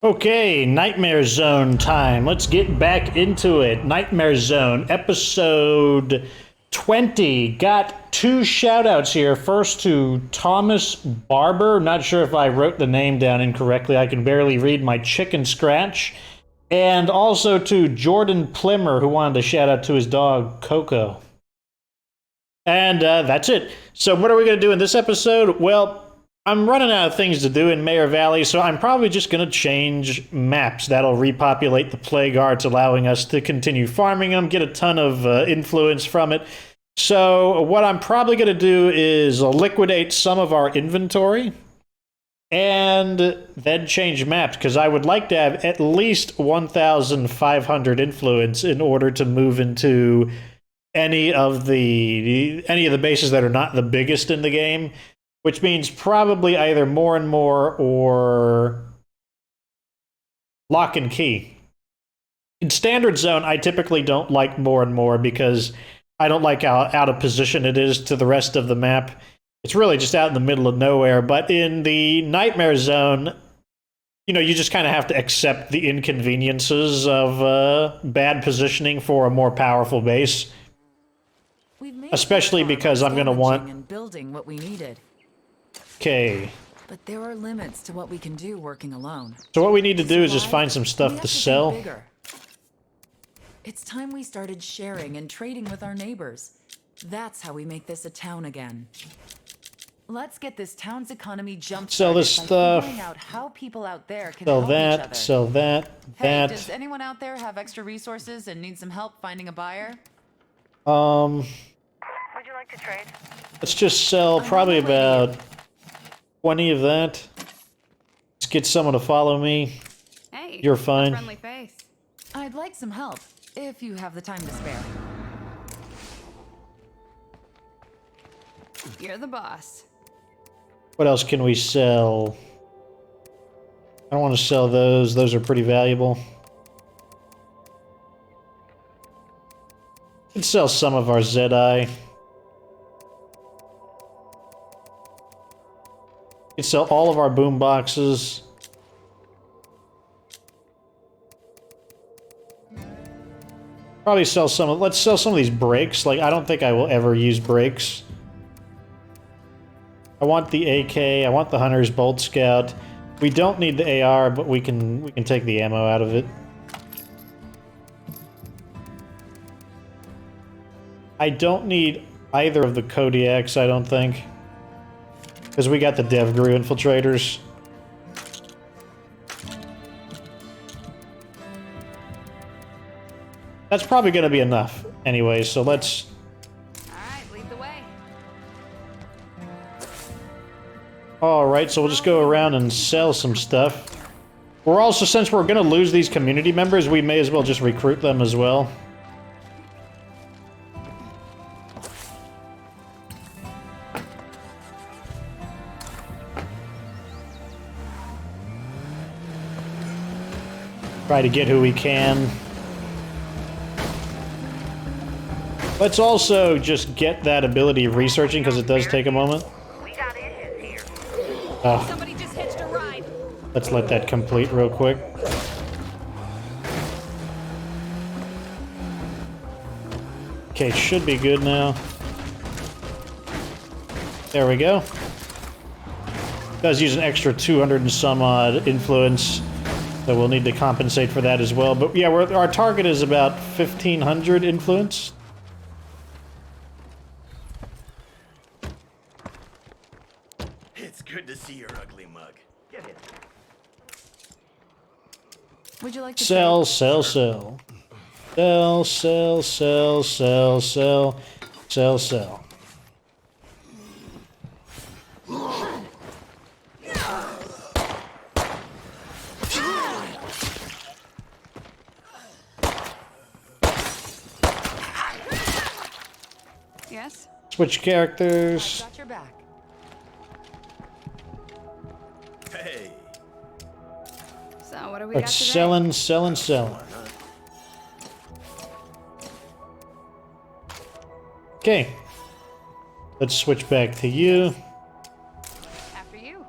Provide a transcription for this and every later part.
Okay, Nightmare Zone time. Let's get back into it. Nightmare Zone, episode 20. Got two shout-outs here. First to Thomas Barber. Not sure if I wrote the name down incorrectly. I can barely read my chicken scratch. And also to Jordan Plimmer, who wanted to shout out to his dog, Coco. And that's it. So what are we going to do in this episode? Well, I'm running out of things to do in Meagher Valley, so I'm probably just going to change maps. That'll repopulate the plague arts, allowing us to continue farming them, get a ton of influence from it. So what I'm probably going to do is liquidate some of our inventory and then change maps, because I would like to have at least 1,500 influence in order to move into any of the bases that are not the biggest in the game. Which means probably either more and more or lock and key. In standard zone, I typically don't like more and more because I don't like how out of position it is to the rest of the map. It's really just out in the middle of nowhere. But in the Nightmare Zone, you know, you just kind of have to accept the inconveniences of bad positioning for a more powerful base. Especially because I'm going to want... and building what we needed. Okay. But there are limits to what we can do working alone. So what we need to do is just find some stuff to sell. It's time we started sharing and trading with our neighbors. That's how we make this a town again. Let's get this town's economy jump sell this stuff. Figuring out how people out there can sell help that. each other. Sell that. Hey, does anyone out there have extra resources and need some help finding a buyer? Would you like to trade? Let's just sell probably about 20 of that. Let's get someone to follow me. Hey, you're fine. Friendly face. I'd like some help, if you have the time to spare. You're the boss. What else can we sell? I don't want to sell those. Those are pretty valuable. Let's sell some of our Zedi. We can sell all of our boom boxes. Probably sell some of... Let's sell some of these brakes. Like, I don't think I will ever use brakes. I want the AK. I want the Hunter's Bolt Scout. We don't need the AR, but we can take the ammo out of it. I don't need either of the Kodiaks, I don't think. Because we got the DevGru infiltrators. That's probably going to be enough anyway, so let's... Alright, lead the way. Alright, so we'll just go around and sell some stuff. We're also, since we're going to lose these community members, we may as well just recruit them as well. Try to get who we can. Let's also just get that ability of researching, because it does take a moment. Oh. Somebody just hitched a ride. Let's let that complete real quick. Okay, should be good now. There we go. Does use an extra 200 and some odd influence. So we'll need to compensate for that as well. But yeah, our target is about 1,500 influence. It's good to see your ugly mug. Get it. Would you like to sell, sell, sell. Sell, sell, sell, sell, sell, sell, sell. Yes? Switch characters. Got your back. Hey. So what do we got Let's today? selling. Okay. Let's switch back to you. After you.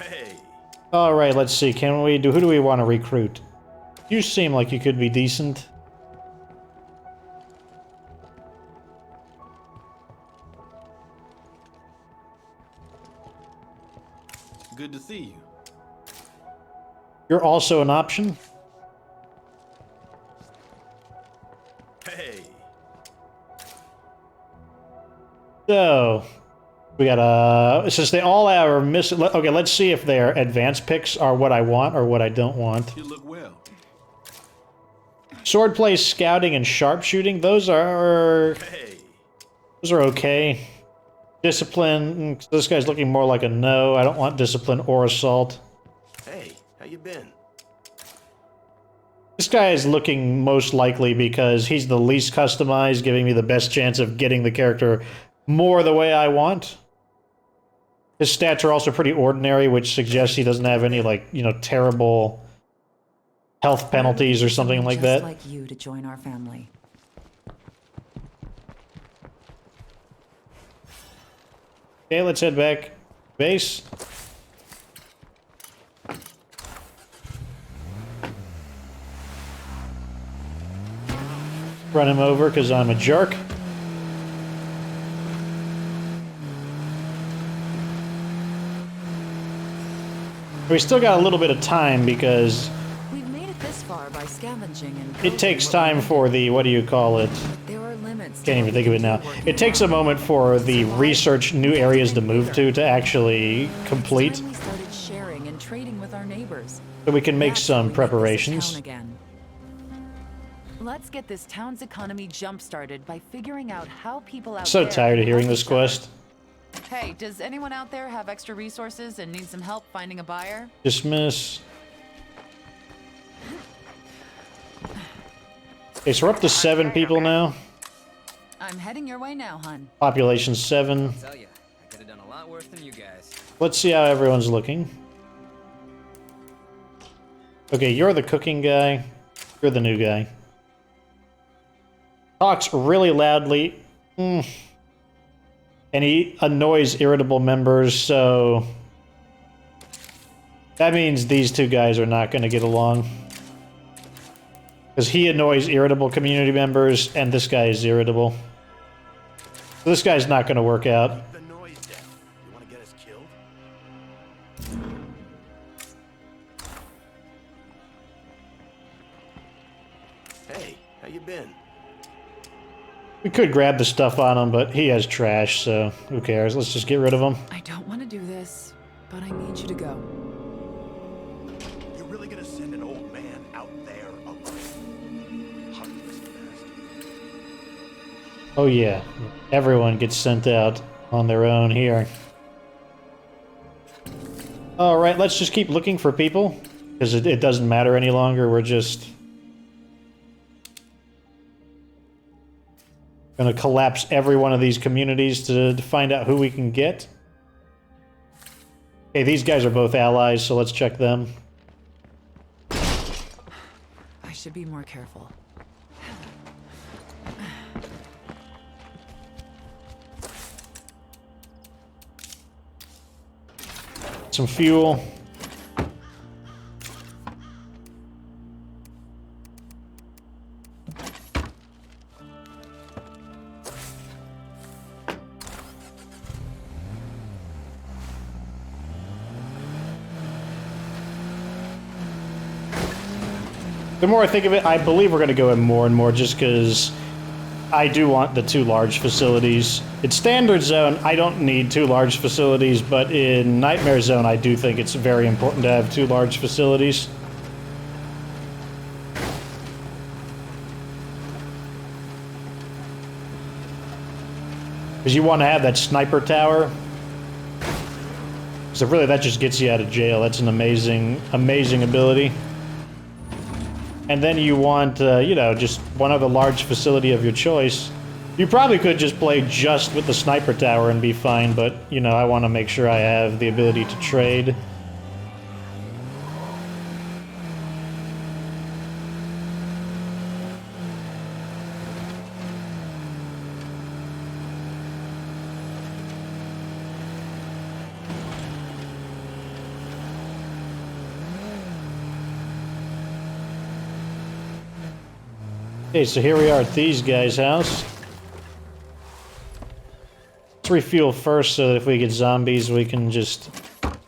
Hey. All right, let's see. Can we do? Who do we want to recruit? You seem like you could be decent. Good to see you. You're also an option. Hey. So, we got since they all are missing. Okay, let's see if their advanced picks are what I want or what I don't want. You look well. Swordplay, scouting, and sharpshooting. Those are Hey. okay. Discipline. This guy's looking more like a no. I don't want discipline or assault. Hey, how you been? This guy is looking most likely because he's the least customized, giving me the best chance of getting the character more the way I want. His stats are also pretty ordinary, which suggests he doesn't have any, like, you know, terrible health penalties or something like that. Just like you to join our family. Okay, let's head back. Base. Run him over because I'm a jerk. We still got a little bit of time because We've made it this far by scavenging and it takes time for the, what do you call it? There are limits. Can't even think of it now. It takes a moment for the research new areas to move to actually complete, We started sharing and trading with our neighbors. so we can make That's some how we this preparations. town again. Let's get this town's economy jump-started by figuring out how people out So there tired of can hearing help this each other. quest. Hey, does anyone out there have extra resources and need some help finding a buyer? Dismiss. Okay, so we're up to 7 people now. I'm heading your way now, hun. Population 7. Tell you, I could have done a lot worse than you guys. Let's see how everyone's looking. Okay, you're the cooking guy. You're the new guy. Talks really loudly. And he annoys irritable members, so that means these two guys are not going to get along. Because he annoys irritable community members, and this guy is irritable. So this guy's not going to work out. The noise down. You want to get us killed? Hey, how you been? We could grab the stuff on him, but he has trash, so who cares? Let's just get rid of him. I don't want to do this, but I need you to go. You're really gonna send an old man out there alone? Heartless bastard. Oh yeah, everyone gets sent out on their own here. Alright, let's just keep looking for people, because it doesn't matter any longer, we're just gonna collapse every one of these communities to find out who we can get. Okay, these guys are both allies, so let's check them. I should be more careful. Some fuel. The more I think of it, I believe we're going to go in more and more just because I do want the 2 large facilities. In Standard Zone, I don't need 2 large facilities, but in Nightmare Zone, I do think it's very important to have 2 large facilities. Because you want to have that sniper tower. So really, that just gets you out of jail. That's an amazing, amazing ability. And then you want, you know, just one other large facility of your choice. You probably could just play just with the sniper tower and be fine, but, you know, I want to make sure I have the ability to trade. Okay, so here we are at these guys' house. Let's refuel first so that if we get zombies, we can just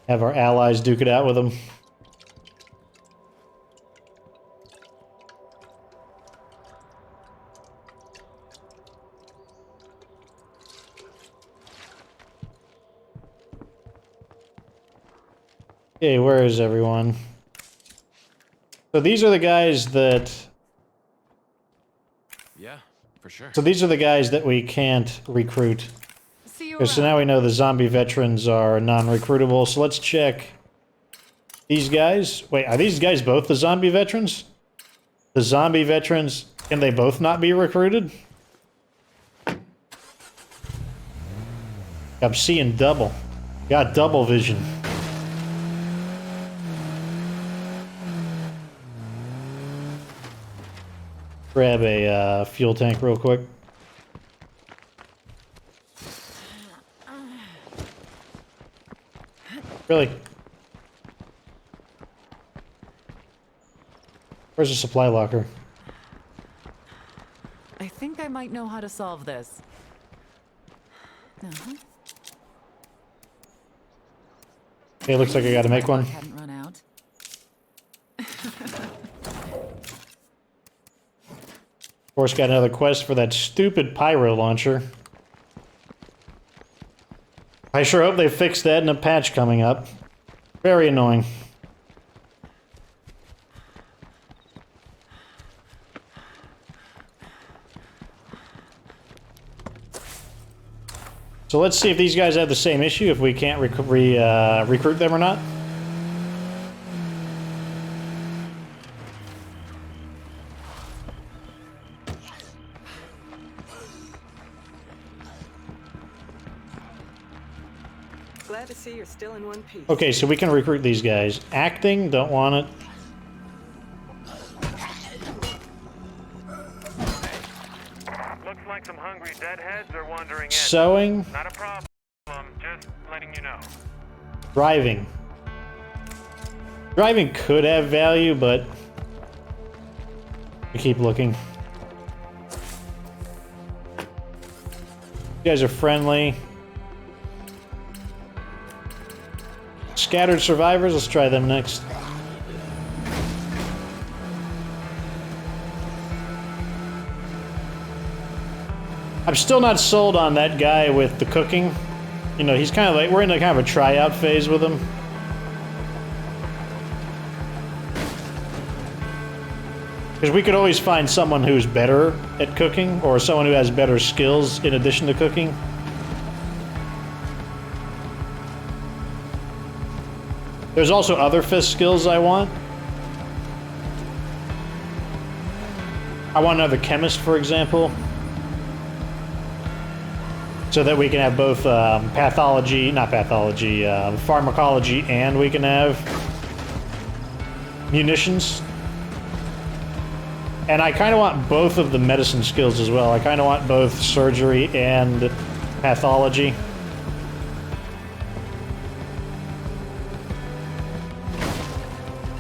have our allies duke it out with them. Okay, where is everyone? So these are the guys that... Yeah, for sure. So these are the guys that we can't recruit. See you Okay, so around. now we know the zombie veterans are non-recruitable, so let's check these guys. Wait, are these guys both the zombie veterans? The zombie veterans, can they both not be recruited? I'm seeing double. Got double vision. Grab a fuel tank real quick. Really? Where's the supply locker? I think I might know how to solve this. Uh-huh. Okay, looks like I gotta make one. Hadn't run out. Of course, got another quest for that stupid pyro launcher. I sure hope they fix that in a patch coming up. Very annoying. So let's see if these guys have the same issue, if we can't recruit them or not. Glad to see you're still in one piece. Okay, so we can recruit these guys. Acting, don't want it. Looks like some hungry deadheads are wandering in. Sewing, Not a problem, just letting you know. driving. Driving could have value, but we keep looking. You guys are friendly. Scattered survivors, let's try them next. I'm still not sold on that guy with the cooking. You know, he's kind of like, we're in a kind of a tryout phase with him. Because we could always find someone who's better at cooking, or someone who has better skills in addition to cooking. There's also other fist skills I want. I want another chemist, for example. So that we can have both pharmacology, and we can have munitions. And I kind of want both of the medicine skills as well. I kind of want both surgery and pathology.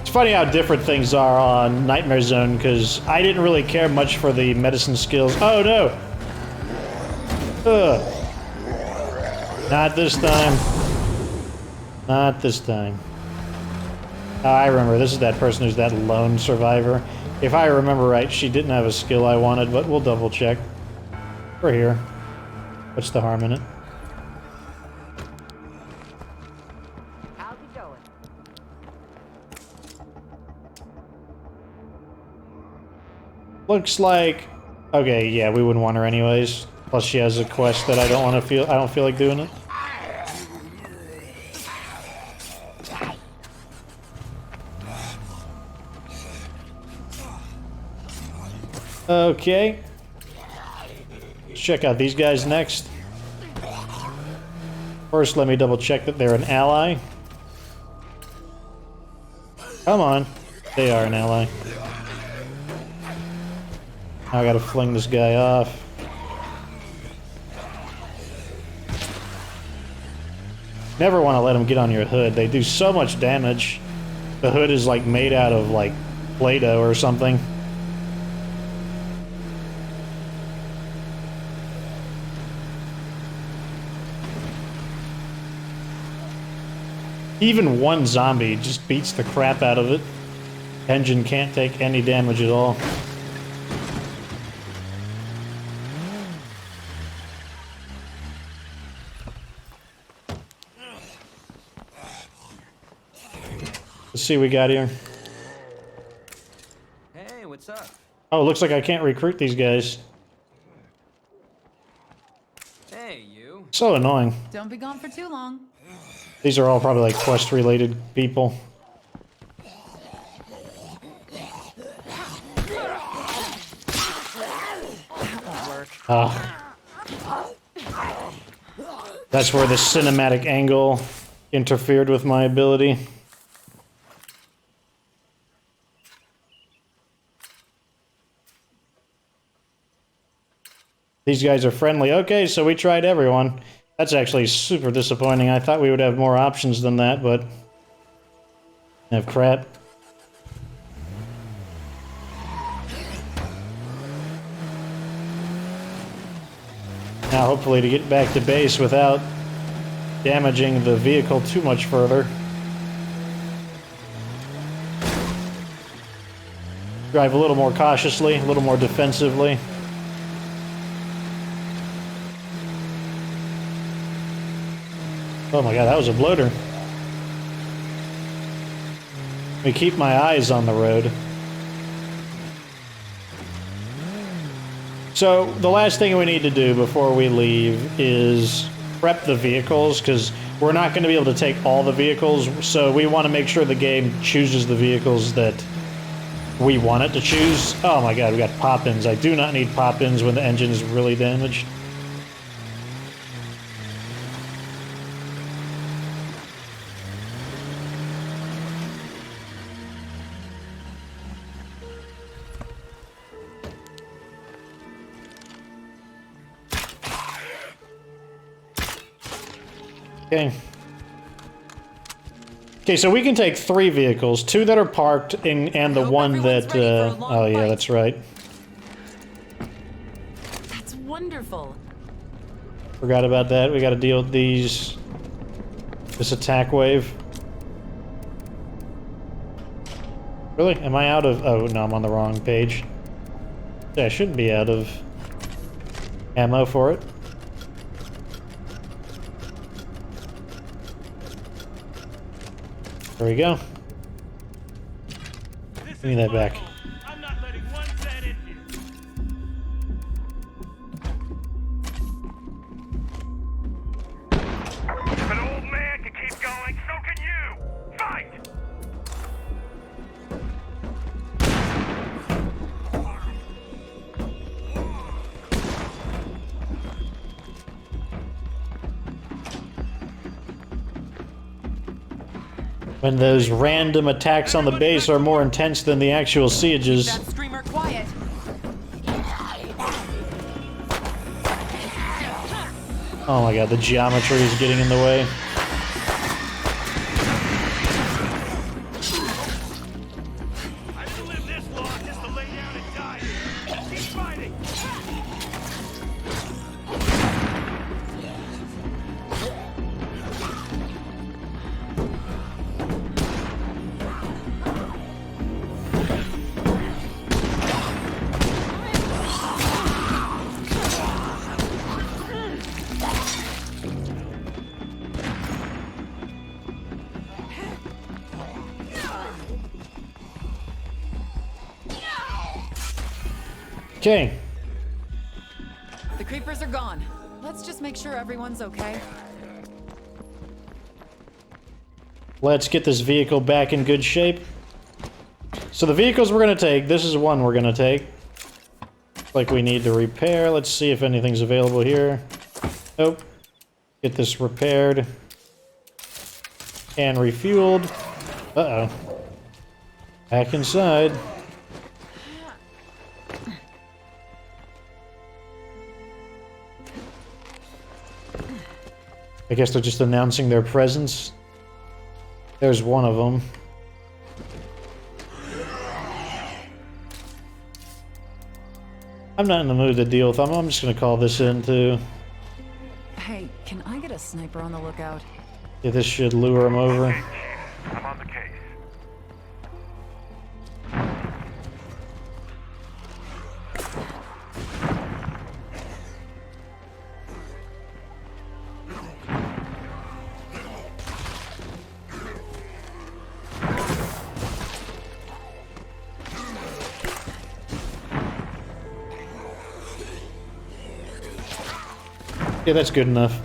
It's funny how different things are on Nightmare Zone, because I didn't really care much for the medicine skills. Oh no! Ugh. Not this time. Not this time. Oh, I remember, this is that person who's that lone survivor. If I remember right, she didn't have a skill I wanted, but we'll double check. We're here. What's the harm in it? How's it going? Looks like... Okay, yeah, we wouldn't want her anyways. Plus she has a quest that I don't feel like doing it. Okay. Let's check out these guys next. First, let me double check that they're an ally. Come on. They are an ally. Now I gotta fling this guy off. Never want to let them get on your hood. They do so much damage. The hood is like made out of like Play-Doh or something. Even one zombie just beats the crap out of it. Engine can't take any damage at all. Let's see what we got here. Hey, what's up? Oh, looks like I can't recruit these guys. Hey, you. So annoying. Don't be gone for too long. These are all probably like quest-related people. That won't work. That's where the cinematic angle interfered with my ability. These guys are friendly. Okay, so we tried everyone. That's actually super disappointing. I thought we would have more options than that, but... have crap. Now, hopefully to get back to base without damaging the vehicle too much further. Drive a little more cautiously, a little more defensively. Oh my god, that was a bloater. Let me keep my eyes on the road. So, the last thing we need to do before we leave is prep the vehicles, because we're not going to be able to take all the vehicles, so we want to make sure the game chooses the vehicles that we want it to choose. Oh my god, we got pop-ins. I do not need pop-ins when the engine is really damaged. Okay. Okay, so we can take 3 vehicles, 2 that are parked, and the one that, oh yeah, that's right. That's wonderful. Forgot about that. We gotta deal with this attack wave. Really? Am I out of, oh no, I'm on the wrong page. Yeah, I shouldn't be out of ammo for it. There we go. Give me that back. I'm not letting one set in here. If an old man can keep going, so can you! Fight! When those random attacks on the base are more intense than the actual sieges. That streamer quiet. Oh my god, the geometry is getting in the way. I didn't live this long just to lay down and die. Keep fighting! Okay. The creepers are gone. Let's just make sure everyone's okay. Let's get this vehicle back in good shape. So the vehicles we're going to take, this is one we're going to take. Like we need to repair. Let's see if anything's available here. Nope. Get this repaired. And refueled. Uh-oh. Back inside. I guess they're just announcing their presence. There's one of them. I'm not in the mood to deal with them. I'm just gonna call this in too. Hey, can I get a sniper on the lookout? Yeah, this should lure him over. I'm on the case. Yeah, that's good enough.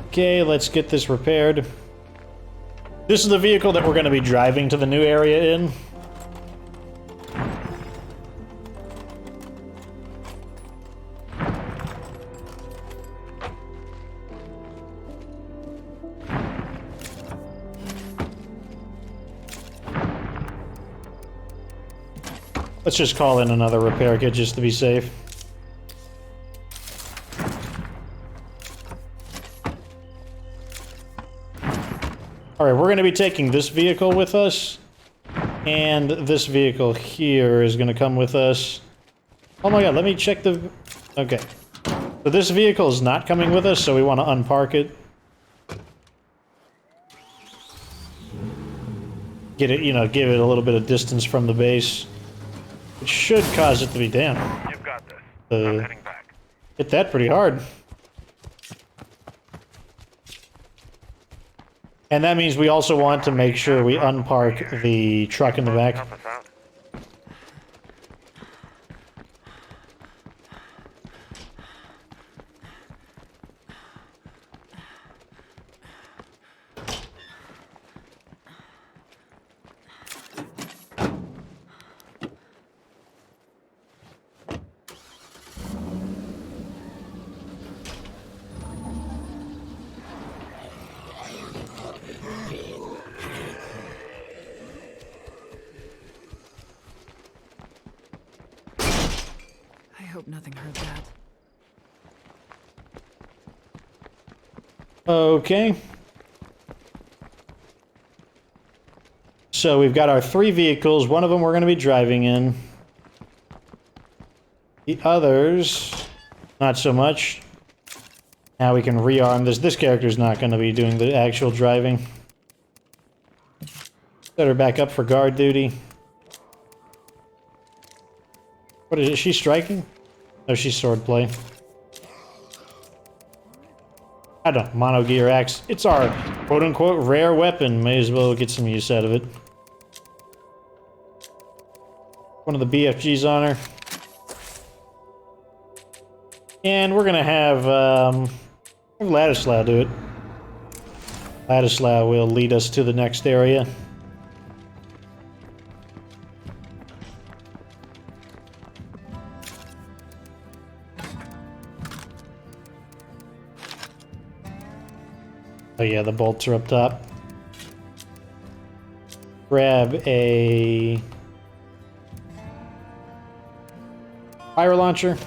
Okay, let's get this repaired. This is the vehicle that we're going to be driving to the new area in. Let's just call in another repair kit just to be safe. Alright, we're going to be taking this vehicle with us. And this vehicle here is going to come with us. Oh my god, let me check the... Okay. So this vehicle is not coming with us, so we want to unpark it. Get it, you know, give it a little bit of distance from the base. It should cause it to be down. You've got this. I'm heading back. Hit that pretty hard. And that means we also want to make sure we unpark the truck in the back. Help us out. I hope nothing heard that. Okay. So we've got our 3 vehicles. One of them we're going to be driving in. The others, not so much. Now we can rearm this. This character's not going to be doing the actual driving. Set her back up for guard duty. What is it? Is she striking? No, she's swordplay. I don't know. Mono gear axe. It's our quote-unquote rare weapon. May as well get some use out of it. One of the BFGs on her. And we're gonna have Ladislaw do it. Ladislaw will lead us to the next area. Oh yeah, the bolts are up top. Grab a fire launcher.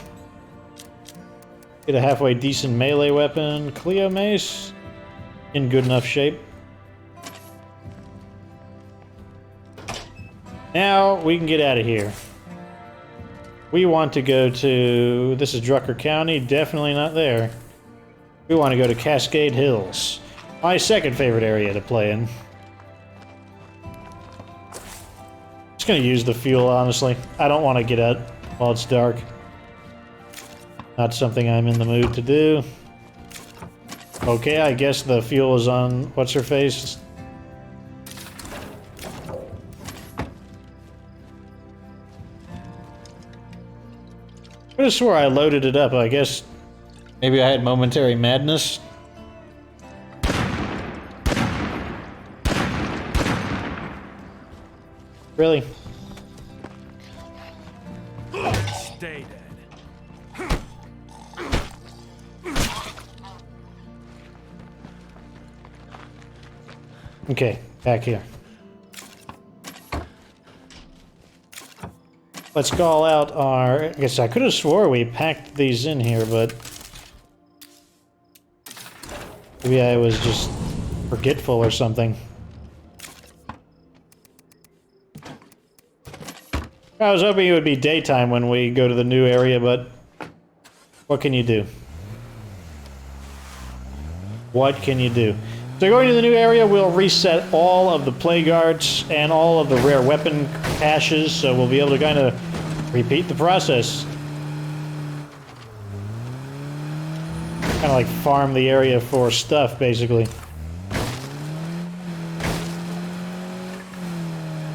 Get a halfway decent melee weapon. Cleo mace. In good enough shape. Now we can get out of here. We want to go to... This is Drucker County. Definitely not there. We want to go to Cascade Hills. My second favorite area to play in. Just gonna use the fuel, honestly. I don't want to get out while it's dark. Not something I'm in the mood to do. Okay, I guess the fuel is on what's-her-face. I could have swore I loaded it up. I guess maybe I had momentary madness. Really? Stay dead. Okay, back here. Let's call out our... I guess I could have swore we packed these in here, but... maybe I was just forgetful or something. I was hoping it would be daytime when we go to the new area, but... what can you do? What can you do? So going to the new area, we'll reset all of the plague arts and all of the rare weapon caches, so we'll be able to kind of repeat the process. Kind of like farm the area for stuff, basically.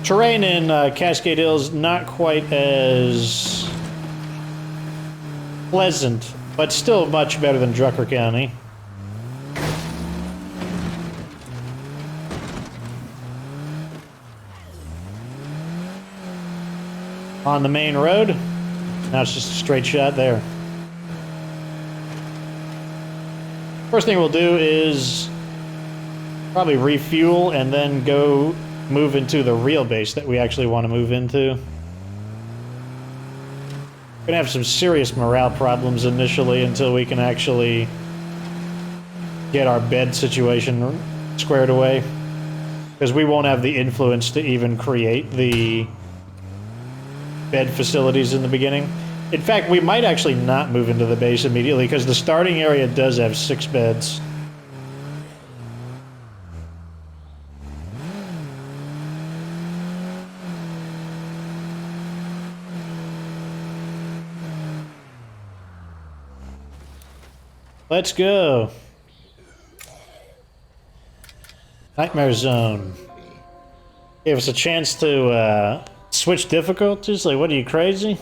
Terrain in Cascade Hills not quite as pleasant, but still much better than Drucker County. On the main road, now it's just a straight shot there. First thing we'll do is probably refuel and then go move into the real base that we actually want to move into. We're gonna have some serious morale problems initially until we can actually get our bed situation squared away, because we won't have the influence to even create the bed facilities in the beginning. In fact, we might actually not move into the base immediately because the starting area does have 6 beds. Let's go. Nightmare Zone. Gave us a chance to switch difficulties. Like, what are you, crazy?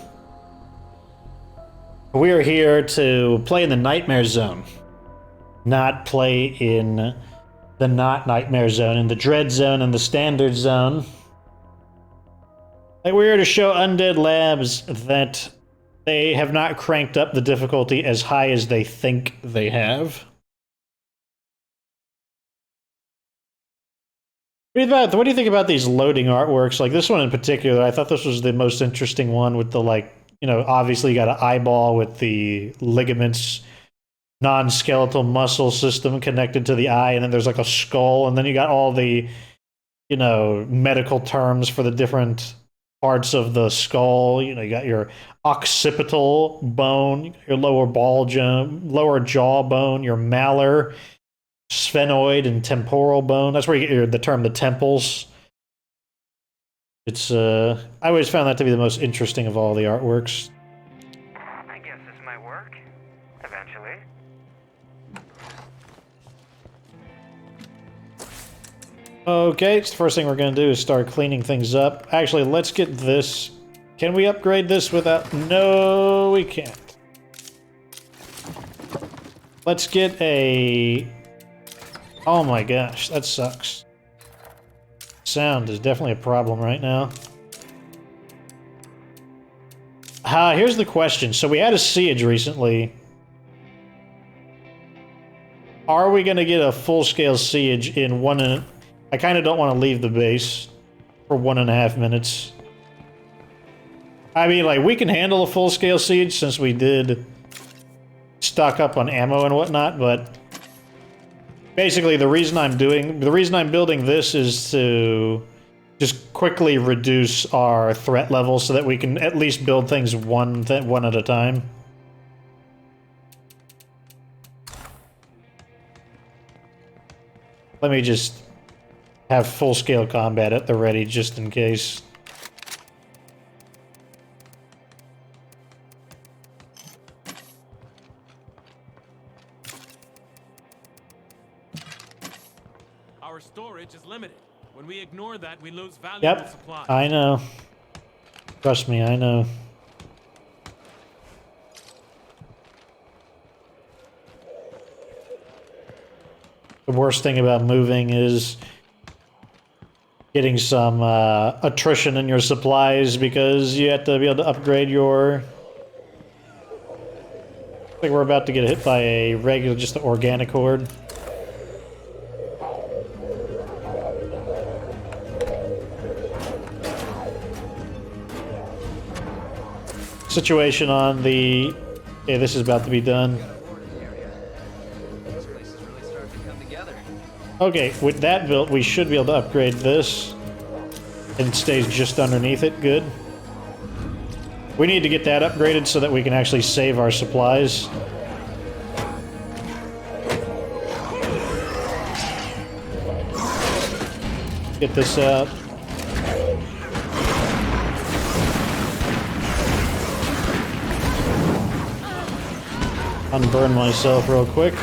We are here to play in the Nightmare Zone, not play in the not Nightmare Zone, in the Dread Zone and the Standard Zone. Like, we're here to show Undead Labs that they have not cranked up the difficulty as high as they think they have. What do you think about these loading artworks? Like this one in particular, I thought this was the most interesting one with the, like, you know, obviously you got an eyeball with the ligaments, non-skeletal muscle system connected to the eye, and then there's like a skull, and then you got all the, you know, medical terms for the different parts of the skull. You know, you got your occipital bone, your lower jaw bone, your malar, sphenoid, and temporal bone. That's where you get the term the temples. It's I always found that to be the most interesting of all the artworks. I guess this might work. Eventually. Okay, so the first thing we're going to do is start cleaning things up. Actually, let's get this. Can we upgrade this without... No, we can't. Let's get a... Oh my gosh, that sucks. Sound is definitely a problem right now. Here's the question. So we had a siege recently. Are we going to get a full-scale siege in I kind of don't want to leave the base for 1.5 minutes. I mean, like, we can handle a full-scale siege since we did stock up on ammo and whatnot, but basically the reason I'm building this is to just quickly reduce our threat level so that we can at least build things one at a time. Let me just have full-scale combat at the ready just in case. Our storage is limited. When we ignore that, we lose valuable supplies. I know. Trust me, I know. The worst thing about moving is getting some attrition in your supplies because you have to be able to upgrade your... I think we're about to get hit by a regular, just an organic horde. Situation on the... Okay, this is about to be done. Okay, with that built, we should be able to upgrade this. And it stays just underneath it. Good. We need to get that upgraded so that we can actually save our supplies. Get this out. Unburn myself real quick.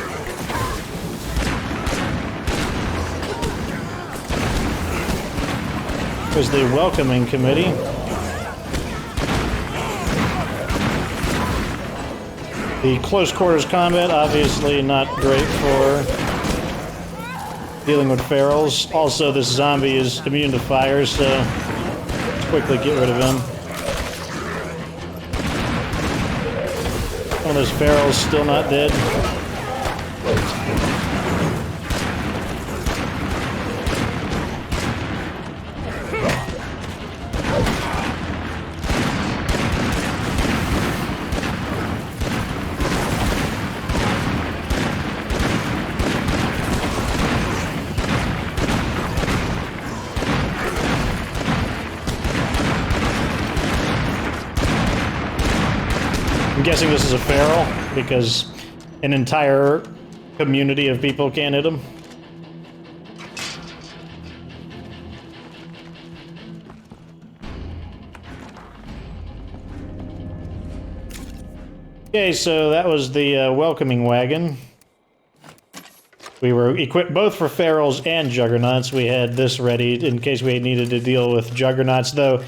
There's the welcoming committee. The close quarters combat, obviously not great for dealing with ferals. Also, this zombie is immune to fire, so let's quickly get rid of him. One of those ferals still not dead. I'm guessing this is a feral because an entire community of people can't hit him. Okay, so that was the welcoming wagon. We were equipped both for ferals and juggernauts. We had this ready in case we needed to deal with juggernauts, though.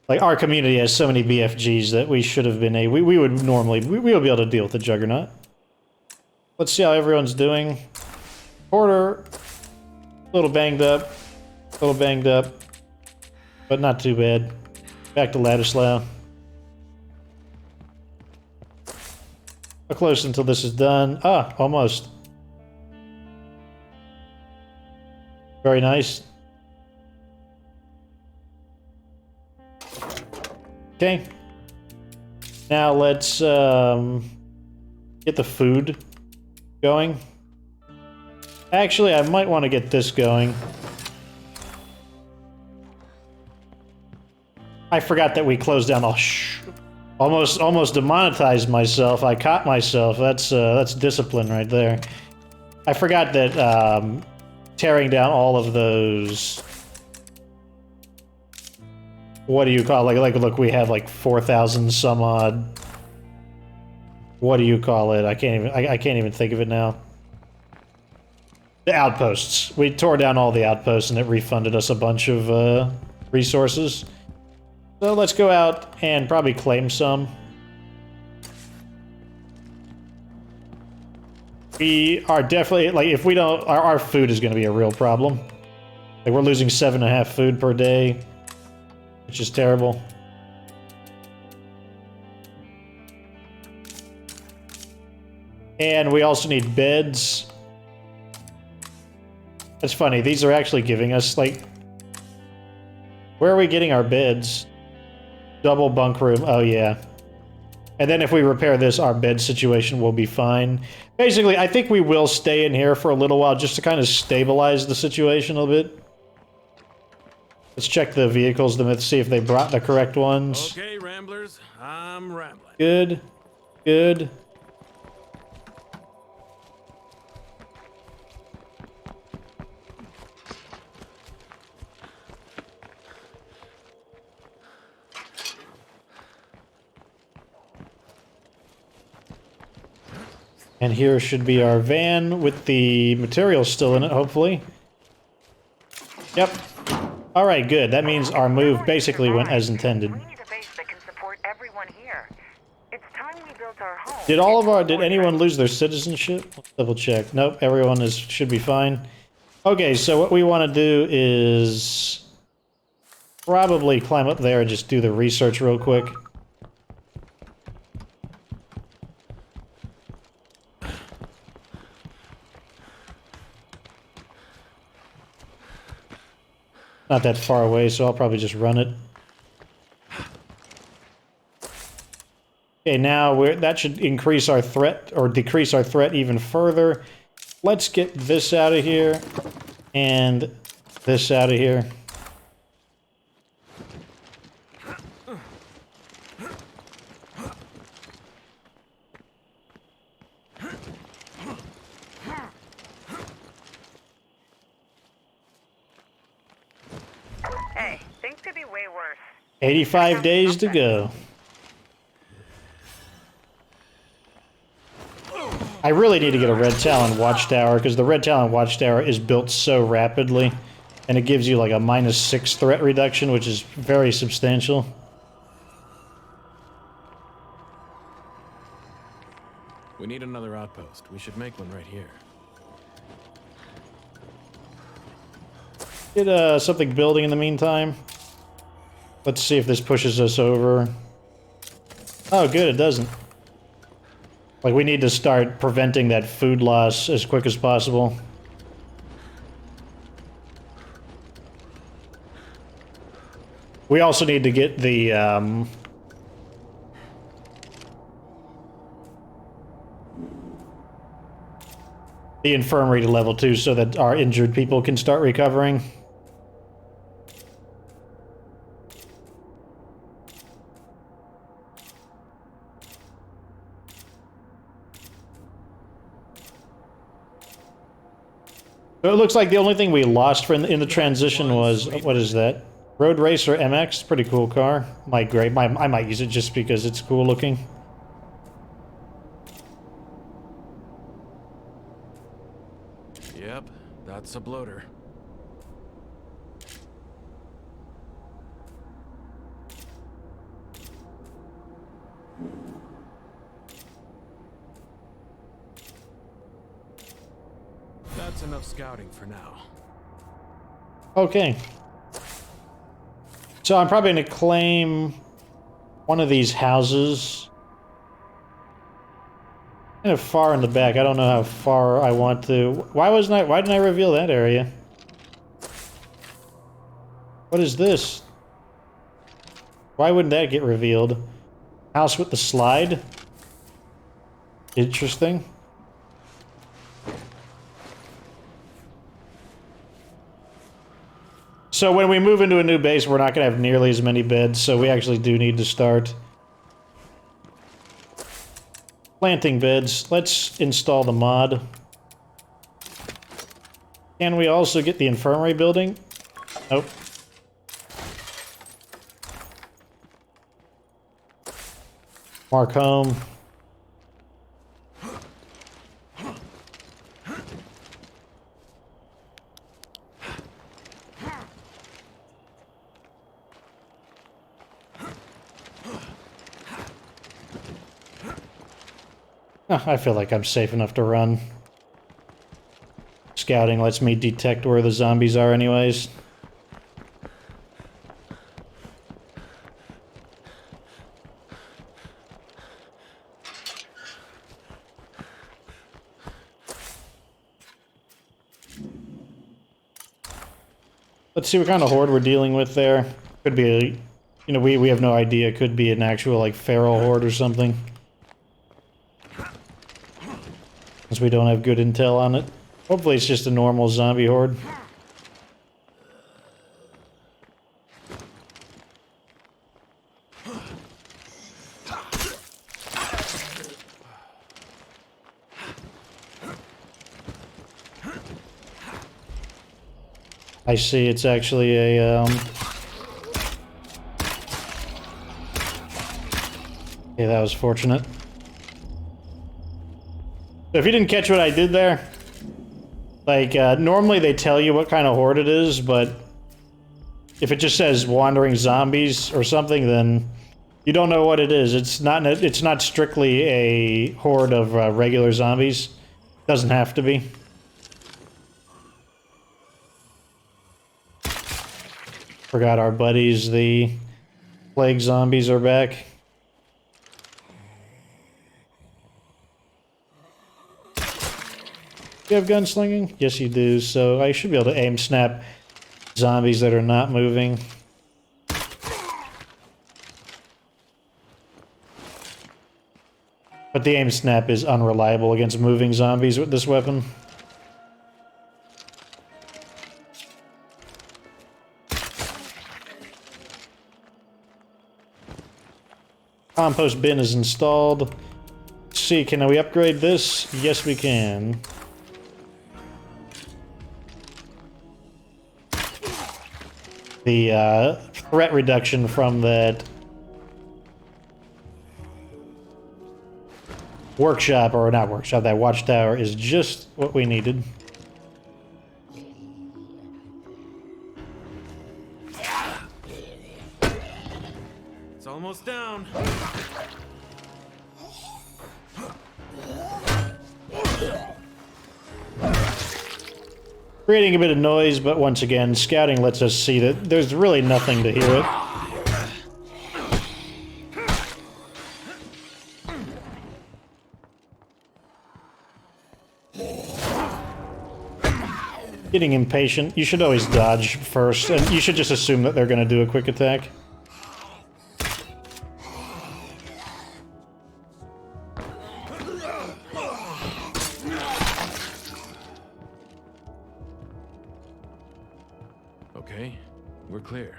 Like, our community has so many BFGs that we should have been we would normally, we would be able to deal with the Juggernaut. Let's see how everyone's doing. Porter, a little banged up, but not too bad. Back to Ladislaw. How close until this is done? Ah, almost. Very nice. Okay. Now let's get the food going. Actually, I might want to get this going. I forgot that we closed down. Oh, almost demonetized myself. I caught myself. That's discipline right there. I forgot that tearing down all of those. What do you call it? Like look, we have like 4,000 some odd. What do you call it? I can't even think of it now. The outposts. We tore down all the outposts and it refunded us a bunch of resources. So let's go out and probably claim some. We are definitely, like, if we don't, our food is going to be a real problem. Like, we're losing 7.5 food per day, which is terrible. And we also need beds. That's funny, these are actually giving us, like... Where are we getting our beds? Double bunk room, oh yeah. And then if we repair this, our bed situation will be fine. Basically, I think we will stay in here for a little while just to kind of stabilize the situation a little bit. Let's check the vehicles, let's see if they brought the correct ones. Okay, ramblers, I'm rambling. Good. Good. And here should be our van with the materials still in it, hopefully. Yep. Alright, good. That means our move basically went as intended. We need a base that can support everyone here. It's time we built our home. Did anyone lose their citizenship? Let's double check. Nope, everyone should be fine. Okay, so what we want to do is probably climb up there and just do the research real quick. Not that far away, so I'll probably just run it. Okay, now that should increase our threat, or decrease our threat even further. Let's get this out of here, and this out of here. Hey, things could be way worse. 85 days to go. I really need to get a Red Talon Watchtower, because the Red Talon Watchtower is built so rapidly, and it gives you like a -6 threat reduction, which is very substantial. We need another outpost. We should make one right here. Get something building in the meantime. Let's see if this pushes us over. Oh, good, it doesn't. Like, we need to start preventing that food loss as quick as possible. We also need to get the infirmary to level 2 so that our injured people can start recovering. So it looks like the only thing we lost in the transition was, what is that? Road Racer MX, pretty cool car. I might use it just because it's cool looking. Yep, that's a bloater. That's enough scouting for now. Okay. So I'm probably going to claim one of these houses. Kind of far in the back. I don't know how far I want to. Why didn't I reveal that area? What is this? Why wouldn't that get revealed? House with the slide? Interesting. So when we move into a new base, we're not going to have nearly as many beds, so we actually do need to start planting beds. Let's install the mod. Can we also get the infirmary building? Nope. Mark home. I feel like I'm safe enough to run. Scouting lets me detect where the zombies are anyways. Let's see what kind of horde we're dealing with there. Could be a, you know, we have no idea. Could be an actual, like, feral horde or something. Since we don't have good intel on it. Hopefully it's just a normal zombie horde. I see, it's actually a, yeah, that was fortunate. So if you didn't catch what I did there, like, normally they tell you what kind of horde it is, but if it just says wandering zombies or something, then you don't know what it is. It's not strictly a horde of regular zombies. Doesn't have to be. Forgot our buddies, the plague zombies, are back. Do you have gunslinging? Yes, you do. So I should be able to aim snap zombies that are not moving. But the aim snap is unreliable against moving zombies with this weapon. Compost bin is installed. Let's see, can we upgrade this? Yes, we can. the threat reduction from that workshop, or not workshop, that watchtower is just what we needed. It's almost down. Creating a bit of noise, but once again, scouting lets us see that there's really nothing to hear it. Getting impatient. You should always dodge first, and you should just assume that they're going to do a quick attack. Okay, we're clear.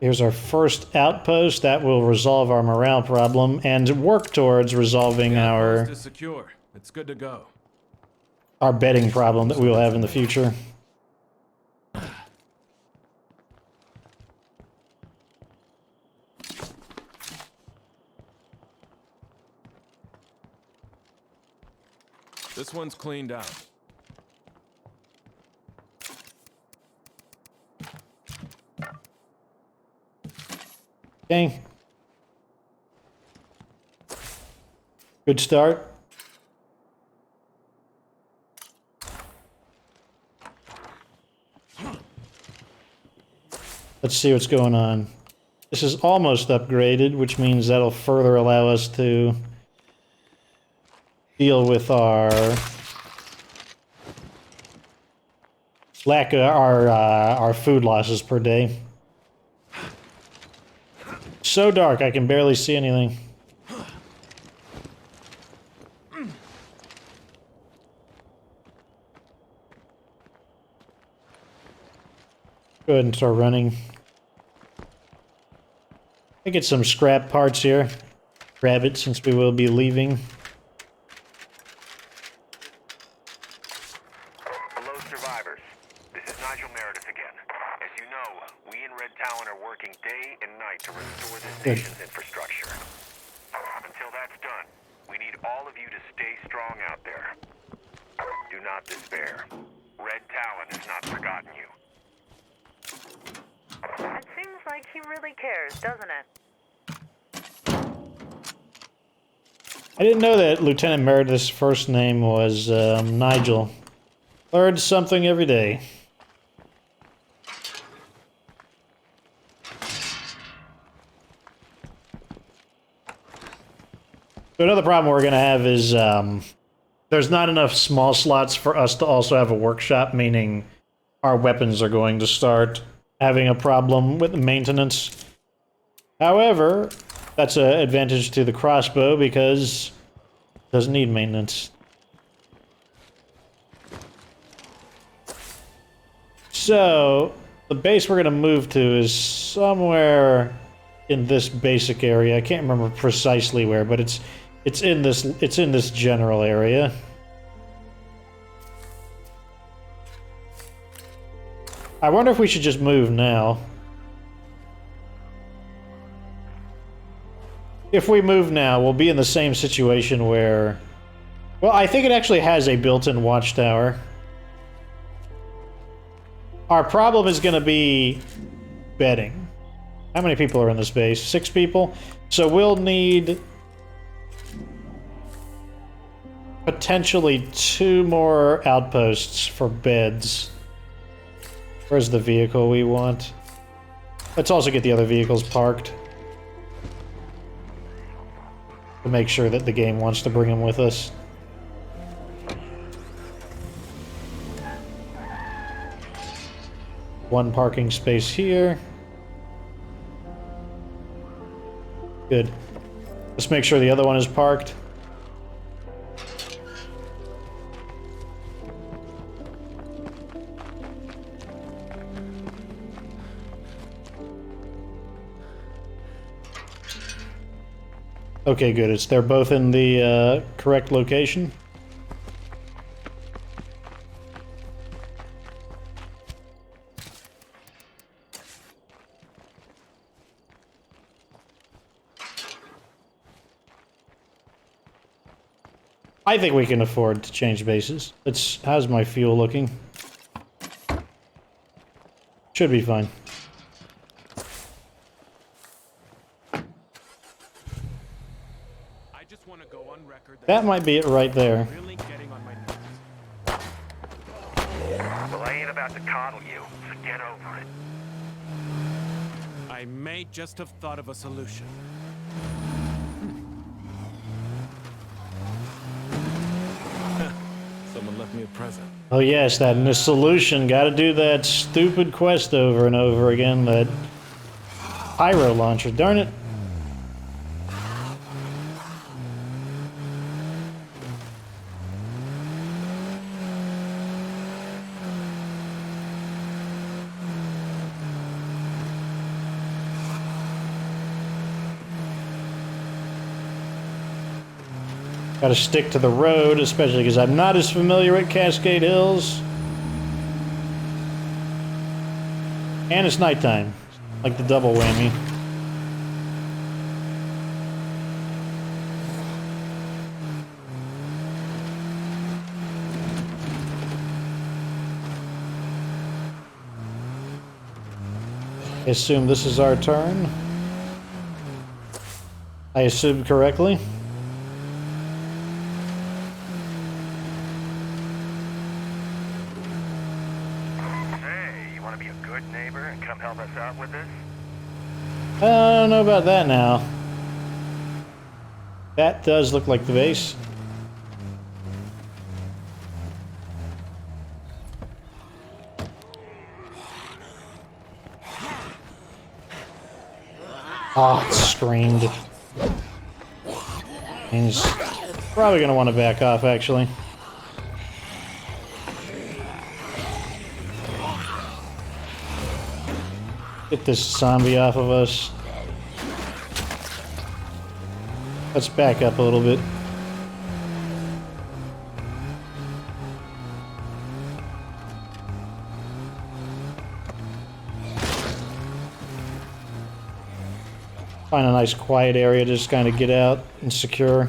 Here's our first outpost. That will resolve our morale problem and work towards resolving Post is secure. It's good to go. our bedding problem that we will have in the future. This one's cleaned out. Okay. Good start. Let's see what's going on. This is almost upgraded, which means that'll further allow us to deal with our lack of our food losses per day. So dark, I can barely see anything. Go ahead and start running. I get some scrap parts here. Grab it since we will be leaving. Hello, survivors. This is Nigel Meredith again. As you know, we in Red Talon are working day and night to restore this nation's infrastructure. Until that's done, we need all of you to stay strong out there. Do not despair. Red Talon has not forgotten you. It seems like he really cares, doesn't it? I didn't know that Lieutenant Meredith's first name was Nigel. Learned something every day. So another problem we're going to have is there's not enough small slots for us to also have a workshop, meaning our weapons are going to start having a problem with the maintenance. However, that's an advantage to the crossbow because it doesn't need maintenance. So, the base we're going to move to is somewhere in this basic area. I can't remember precisely where, but it's in this general area. I wonder if we should just move now. If we move now, we'll be in the same situation where... Well, I think it actually has a built-in watchtower. Our problem is going to be bedding. How many people are in this base? 6 people? So we'll need potentially 2 more outposts for beds. Where's the vehicle we want? Let's also get the other vehicles parked to make sure that the game wants to bring them with us. One parking space here. Good. Let's make sure the other one is parked. Okay, good. They're both in the correct location. I think we can afford to change bases. How's my fuel looking? Should be fine. I just want to go on record That might be it right there. really getting on my nerves. Well, I ain't about to coddle you, so get over it. I may just have thought of a solution. Someone left me a present. Oh yes, that in the solution. Gotta do that stupid quest over and over again. That pyro launcher. Darn it. Gotta stick to the road, especially because I'm not as familiar with Cascade Hills. And it's nighttime. Like the double whammy. I assume this is our turn. I assumed correctly. Hey, you want to be a good neighbor and come help us out with this? I don't know about that now. That does look like the base. Oh, it screamed. He's probably going to want to back off, actually. Get this zombie off of us. Let's back up a little bit. Find a nice quiet area to just kind of get out and secure.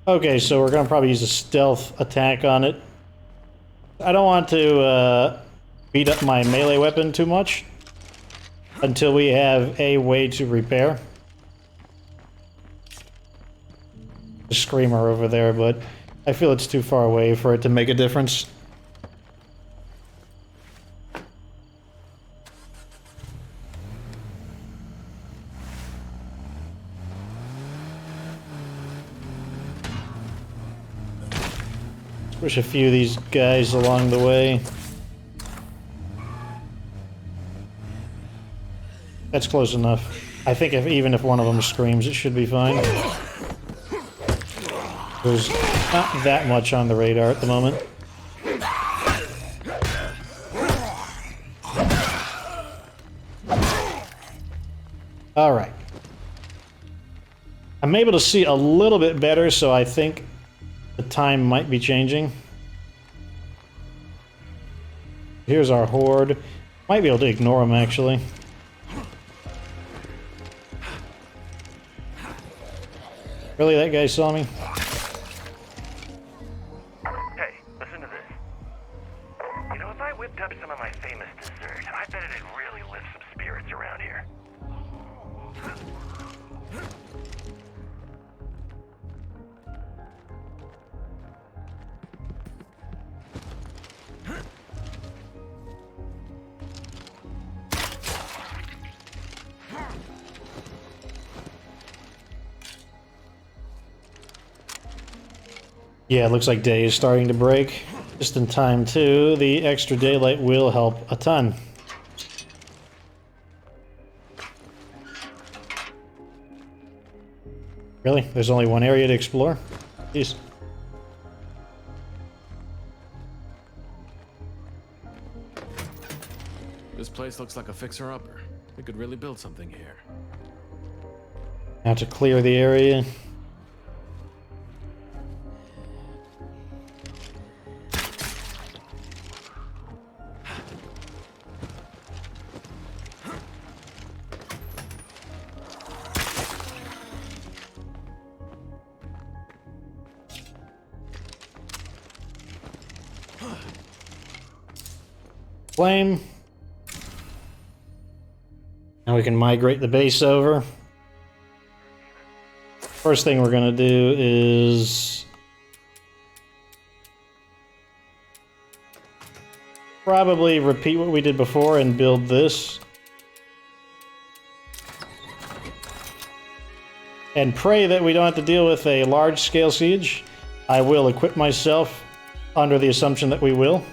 Okay, so we're going to probably use a stealth attack on it. I don't want to beat up my melee weapon too much until we have a way to repair. The screamer over there, but I feel it's too far away for it to make a difference. Push a few of these guys along the way. That's close enough. I think even if one of them screams, it should be fine. There's not that much on the radar at the moment. All right. I'm able to see a little bit better, so I think the time might be changing. Here's our horde. Might be able to ignore them, actually. Really, that guy saw me? Hey, listen to this. You know, if I whipped up some of my famous dessert, I bet it'd really lift some spirits around here. Yeah, it looks like day is starting to break. Just in time, too. The extra daylight will help a ton. Really? There's only one area to explore? Jeez. This place looks like a fixer-upper. We could really build something here. Now to clear the area. Flame. Now we can migrate the base over. First thing we're gonna do is probably repeat what we did before and build this. And pray that we don't have to deal with a large-scale siege. I will equip myself under the assumption that we will.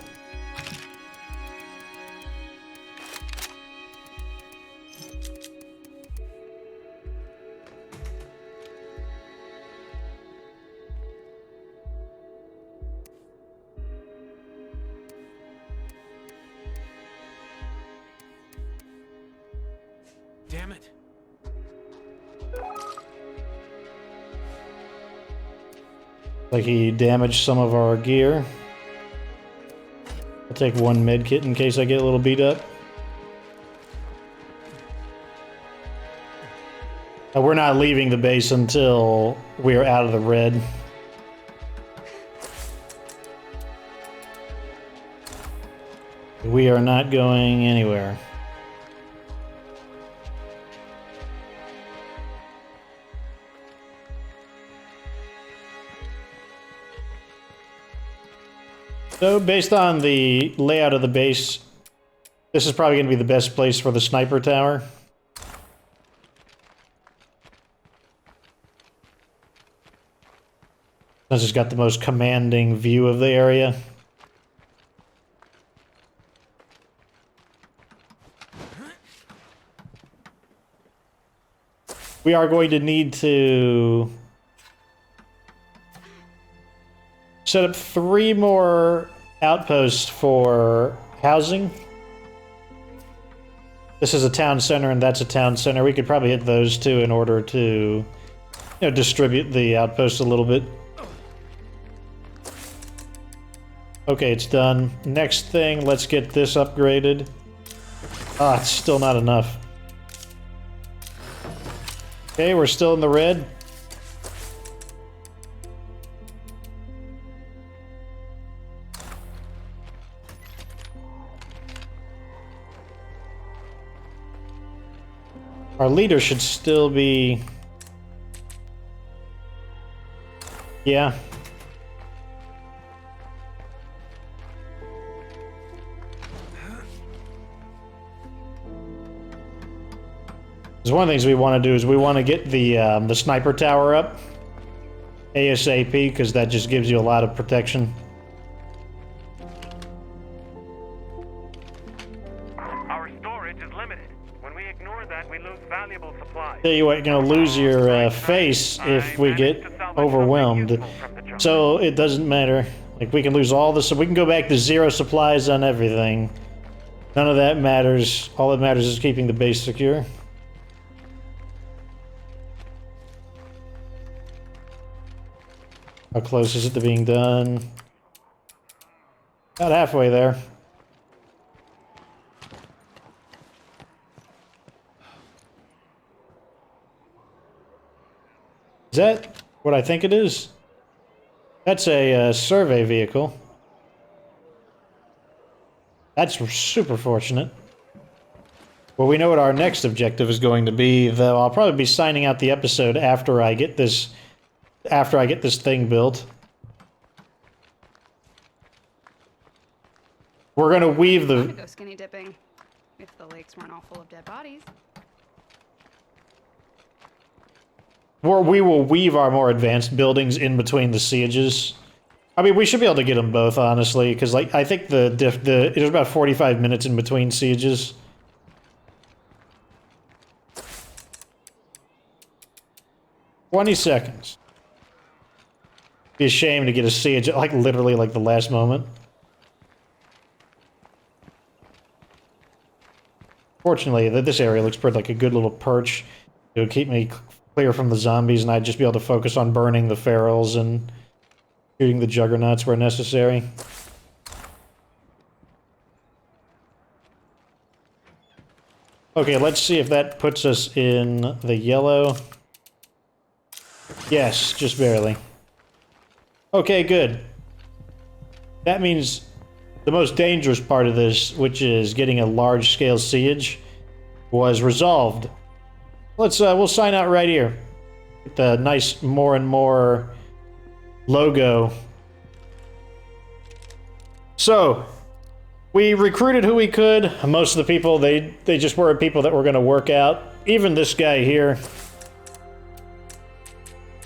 Damn it. Like he damaged some of our gear. I'll take one med kit in case I get a little beat up. We're not leaving the base until we're out of the red. We are not going anywhere. So, based on the layout of the base, this is probably going to be the best place for the sniper tower. Since it's got the most commanding view of the area. We are going to need to set up 3 more outposts for housing. This is a town center and that's a town center. We could probably hit those 2 in order to, you know, distribute the outposts a little bit. Okay, it's done. Next thing, let's get this upgraded. Ah, it's still not enough. Okay, we're still in the red. Our leader should still be... Yeah. Because one of the things we want to do is we want to get the sniper tower up ASAP, because that just gives you a lot of protection. Our storage is limited. When we ignore that, we lose valuable supplies. Tell you what, you're going to lose your face if we get overwhelmed. So it doesn't matter. Like, we can lose all this, so we can go back to 0 supplies on everything. None of that matters. All that matters is keeping the base secure. How close is it to being done? About halfway there. Is that what I think it is? That's a survey vehicle. That's super fortunate. Well, we know what our next objective is going to be, though I'll probably be signing out the episode after I get this thing built. We're gonna weave I could the... go skinny dipping if the lakes weren't all full of dead bodies. We will weave our more advanced buildings in between the sieges. I mean, we should be able to get them both, honestly, because, like, I think there's about 45 minutes in between sieges. "20 seconds. Be a shame to get a siege at, like, literally, like, the last moment. Fortunately, this area looks pretty like a good little perch. It would keep me clear from the zombies, and I'd just be able to focus on burning the ferals and shooting the juggernauts where necessary. Okay, let's see if that puts us in the yellow. Yes, just barely. Okay, good. That means the most dangerous part of this, which is getting a large-scale siege, was resolved. We'll sign out right here. Get the nice more and more logo. So, we recruited who we could. Most of the people, they just were people that were going to work out. Even this guy here.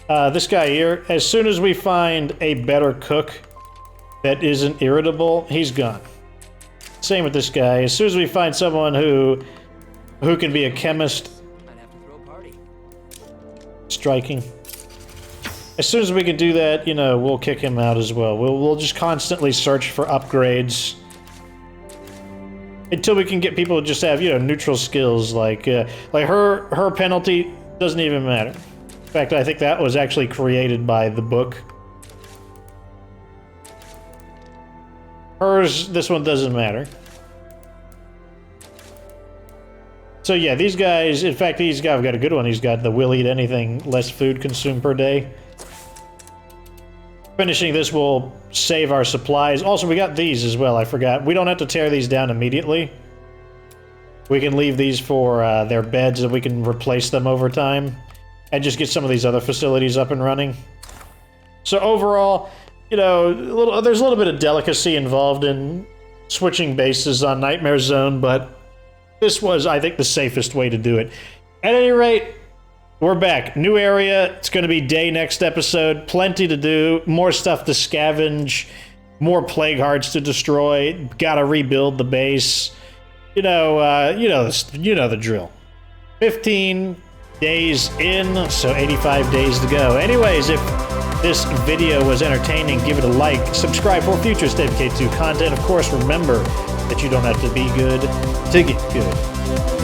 This guy here, as soon as we find a better cook that isn't irritable, he's gone. Same with this guy. As soon as we find someone who can be a chemist, Might have to throw a party. striking. As soon as we can do that, you know, we'll kick him out as well. We'll just constantly search for upgrades until we can get people to just have, you know, neutral skills. Like her penalty doesn't even matter. In fact, I think that was actually created by the book. Hers, this one doesn't matter. So yeah, these guys, in fact, these guys have got a good one. He's got the will eat anything, less food consumed per day. Finishing this will save our supplies. Also, we got these as well, I forgot. We don't have to tear these down immediately. We can leave these for their beds and we can replace them over time. And just get some of these other facilities up and running. So overall, you know, there's a little bit of delicacy involved in switching bases on Nightmare Zone, but this was, I think, the safest way to do it. At any rate, we're back. New area. It's going to be day next episode. Plenty to do. More stuff to scavenge. More plague hearts to destroy. Got to rebuild the base. You know the drill. 15 days in, so 85 days to go. Anyways, if this video was entertaining, give it a like. Subscribe for future State of K2 content. Of course, remember that you don't have to be good to get good.